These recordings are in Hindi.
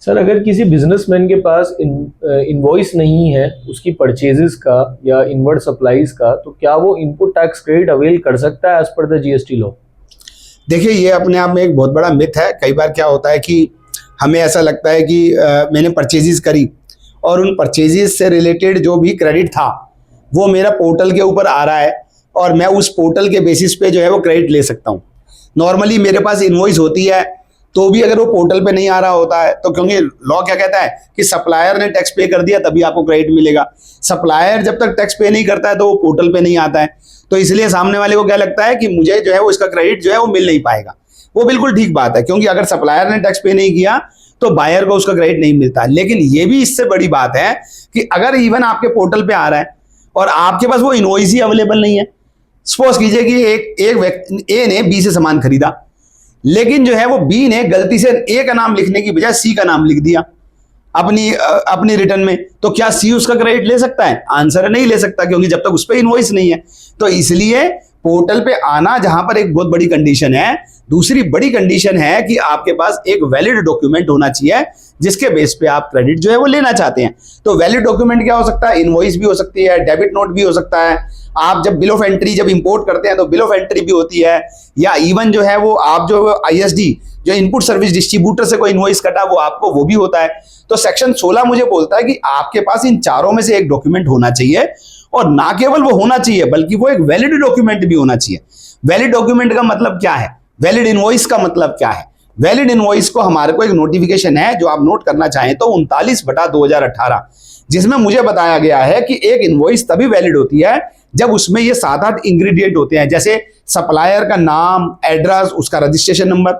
सर अगर किसी बिजनेसमैन के पास इनवॉइस नहीं है उसकी परचेजेस का या इनवर्ड सप्लाईज का, तो क्या वो इनपुट टैक्स क्रेडिट अवेल कर सकता है as per the GST law? देखिए, ये अपने आप में एक बहुत बड़ा मिथ है। कई बार क्या होता है कि हमें ऐसा लगता है कि मैंने परचेजेस करी और उन परचेजेस से रिलेटेड जो भी क्रेडिट था वो मेरा पोर्टल के ऊपर आ रहा है और मैं उस पोर्टल के बेसिस पे जो है वो क्रेडिट ले सकता हूँ। नॉर्मली मेरे पास इनवॉइस होती है तो भी अगर वो पोर्टल पे नहीं आ रहा होता है तो, क्योंकि लॉ क्या कहता है कि सप्लायर ने टैक्स पे कर दिया तभी आपको क्रेडिट मिलेगा। सप्लायर जब तक टैक्स पे नहीं करता है तो वो पोर्टल पे नहीं आता है, तो इसलिए सामने वाले को क्या लगता है कि मुझे जो है वो इसका क्रेडिट जो है वो मिल नहीं पाएगा। वो बिल्कुल ठीक बात है, क्योंकि अगर सप्लायर ने टैक्स पे नहीं किया तो बायर को उसका क्रेडिट नहीं मिलता। लेकिन ये भी इससे बड़ी बात है कि अगर इवन आपके पोर्टल पे आ रहा है और आपके पास वो इनवॉइस ही अवेलेबल नहीं है। सपोज कीजिए कि एक व्यक्ति ए ने बी से सामान खरीदा, लेकिन जो है वो बी ने गलती से ए का नाम लिखने की बजाय सी का नाम लिख दिया अपनी रिटर्न में, तो क्या सी उसका क्रेडिट ले सकता है? आंसर है नहीं ले सकता, क्योंकि जब तक उस पर इनवॉइस नहीं है। तो इसलिए पोर्टल पे आना जहां पर एक बहुत बड़ी कंडीशन है, दूसरी बड़ी कंडीशन है कि आपके पास एक वैलिड डॉक्यूमेंट होना चाहिए जिसके बेस पे आप क्रेडिट जो है वो लेना चाहते हैं। तो वैलिड डॉक्यूमेंट क्या हो सकता है? इनवॉइस भी हो सकती है, डेबिट नोट भी हो सकता है। आप जब बिल ऑफ एंट्री जब इंपोर्ट करते हैं तो बिल ऑफ एंट्री भी होती है, या इवन जो है वो आप जो आईएसडी जो इनपुट सर्विस डिस्ट्रीब्यूटर से कोई इनवॉइस कटा वो भी होता है। तो सेक्शन 16 मुझे बोलता है कि आपके पास इन चारों में से एक डॉक्यूमेंट होना चाहिए, और ना केवल वो होना चाहिए बल्कि वो एक वैलिड डॉक्यूमेंट भी होना चाहिए। वैलिड डॉक्यूमेंट का मतलब क्या है? वैलिड इनवॉइस का मतलब क्या है? वैलिड इनवॉइस को हमारे को एक नोटिफिकेशन है जो आप नोट करना चाहें तो 39/2018, जिसमें मुझे बताया गया है कि एक इनवॉइस तभी वैलिड होती है जब उसमें ये 7-8 इंग्रेडिएंट होते हैं, जैसे सप्लायर का नाम, एड्रेस, उसका रजिस्ट्रेशन नंबर,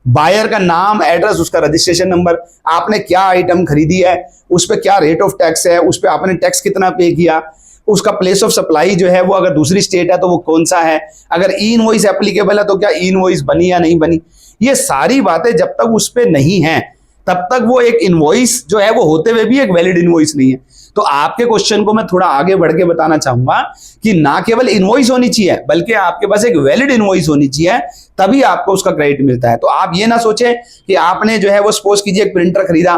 बायर का नाम, एड्रेस, उसका रजिस्ट्रेशन नंबर, आपने क्या आइटम खरीदी है, उस पर क्या रेट ऑफ टैक्स है, उस पर आपने टैक्स कितना पे किया, उसका प्लेस ऑफ सप्लाई जो है वो अगर दूसरी स्टेट है तो वो कौन सा है, अगर ई इनवॉइस एप्लीकेबल है तो क्या ई इनवॉइस बनी या नहीं बनी। ये सारी बातें जब तक उस पर नहीं है तब तक वो एक इनवॉइस जो है वो होते हुए भी एक वैलिड इनवॉइस नहीं है। तो आपके क्वेश्चन को मैं थोड़ा आगे बढ़ के बताना चाहूंगा कि ना केवल इनवॉइस होनी चाहिए बल्कि आपके पास एक वैलिड इनवॉइस होनी चाहिए, तभी आपको उसका क्रेडिट मिलता है। तो आप ये ना सोचें कि आपने जो है वो सपोज कीजिए एक प्रिंटर खरीदा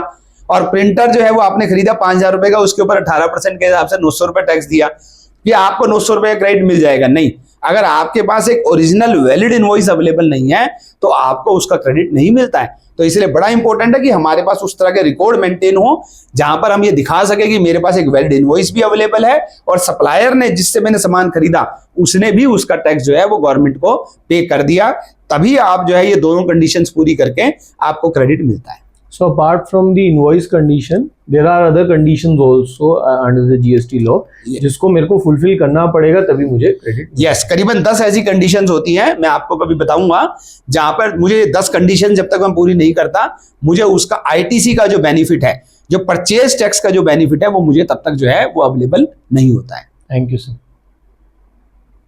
और प्रिंटर जो है वो आपने खरीदा 5,000 रुपए का, उसके ऊपर 18% के हिसाब से 900 रुपए टैक्स दिया कि आपको 900 रुपए का क्रेडिट मिल जाएगा। नहीं, अगर आपके पास एक ओरिजिनल वैलिड इनवॉइस अवेलेबल नहीं है तो आपको उसका क्रेडिट नहीं मिलता है। तो इसलिए बड़ा इंपॉर्टेंट है कि हमारे पास उस तरह के रिकॉर्ड मेंटेन हो जहां पर हम ये दिखा सके कि मेरे पास एक वैलिड इनवॉइस भी अवेलेबल है और सप्लायर ने जिससे मैंने सामान खरीदा उसने भी उसका टैक्स जो है वो गवर्नमेंट को पे कर दिया, तभी आप जो है ये दोनों कंडीशंस पूरी करके आपको क्रेडिट मिलता है। So apart from the invoice condition, there are other conditions also under the GST law, जिसको मेरे को फुलफिल करना पड़ेगा तभी मुझे क्रेडिट। यस, करीबन 10 ऐसी कंडीशंस होती हैं, मैं आपको कभी बताऊंगा, जहां पर मुझे 10 कंडीशन जब तक मैं पूरी नहीं करता मुझे उसका आईटीसी का जो बेनिफिट है, जो परचेज टैक्स का जो बेनिफिट है, वो मुझे तब तक जो है वो अवेलेबल नहीं होता है। Thank you sir.